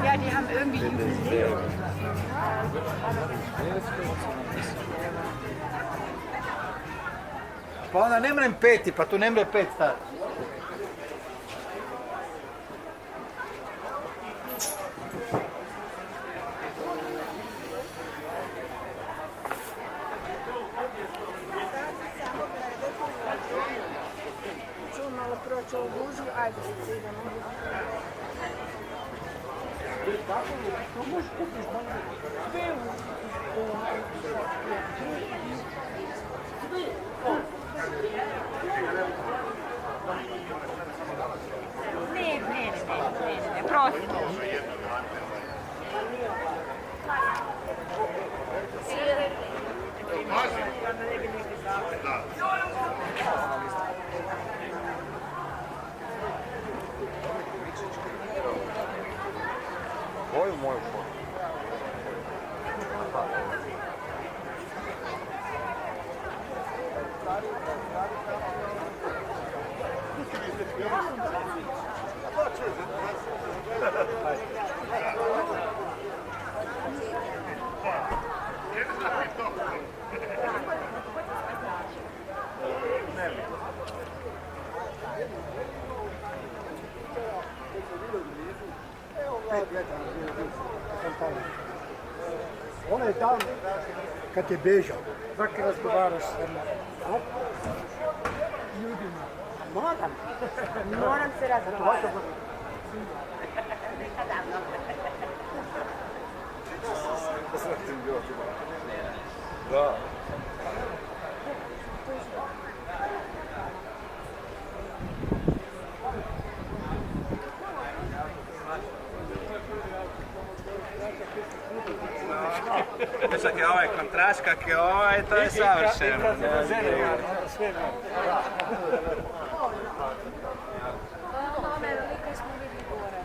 Ja, die haben irgendwie Jubiläum. Pa onda ne mrem peti, pa tu ne mre pet stati. Ću malo proći ovu gužvu, ajde se idemo. Ne, prosti. Koju moju fotu? Ona je tam kad je bežao. Svaki razgovaraš s ljudima. Moram se razgovarati. Da. Čak je ovaj kontrast, kak je ovaj, to je savršeno. Ove velike smo vidjeli gore.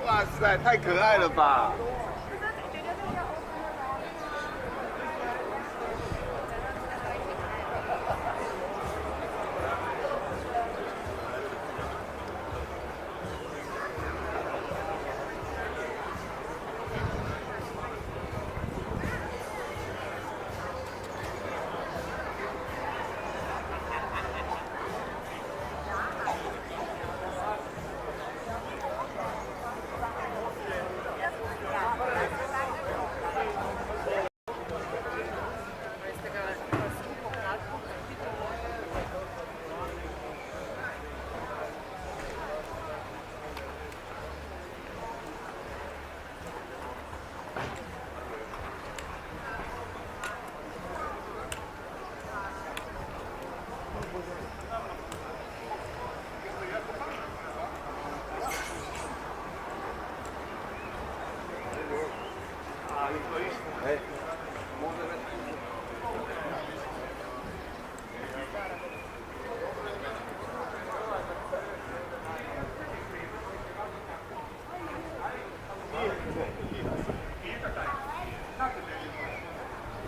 哇塞，太可爱了吧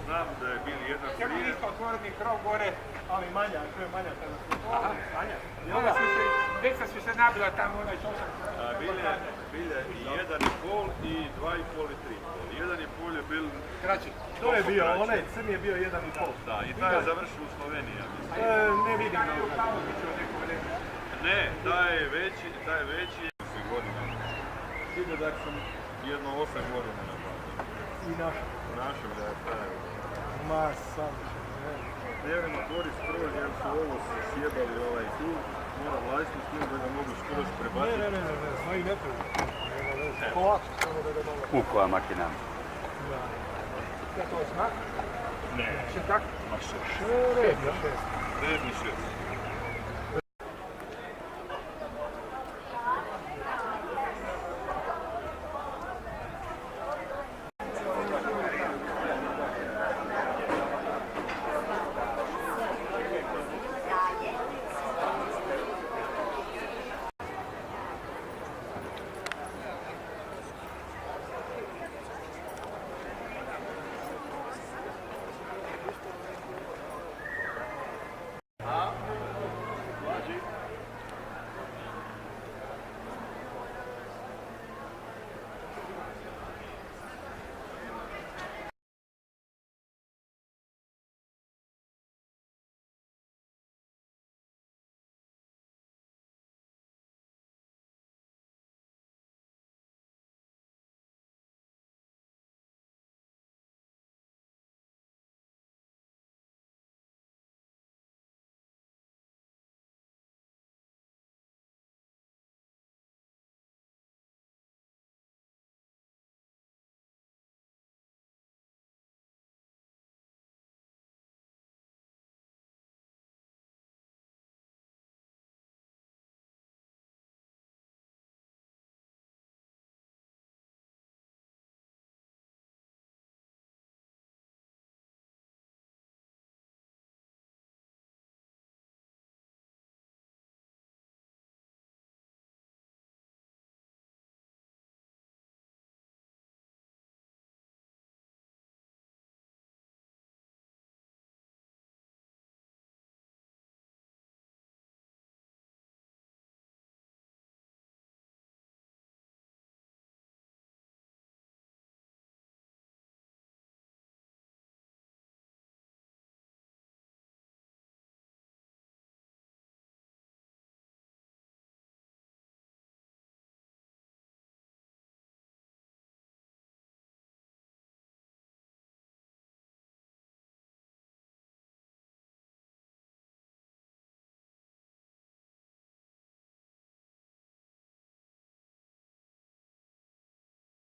！Znam da je bil jedan Ja bih isto otvoreni krov gore, ali manja, to je manja kada smo manja. I onda djeca su se nabila tamo onaj čošak. Bile i 1,5 i 2,5 i 3,5. 1,5 je bil... Kraći. To je bio, onaj crn je bio 1,5. Da, i taj je završio u Sloveniji, ja mislim. Ne vidim na lokalu, bit će od neko vremena. Ne, taj je veći godina. Vidio da sam jedno 8 godina napravio. I našo. U našem da je taj. Ma, savršeno. Vjerujemo tvori skroz jer su ovo sjebali ovaj tu. Mora vlasiti s tim da ga mogu skroz prebaciti. Ne, znaju ne treba. Polako, samo da ga malo... U koja makina? Da. Ja to znak. Ne, Še tako? ma šest. Šest. Sedmi šest.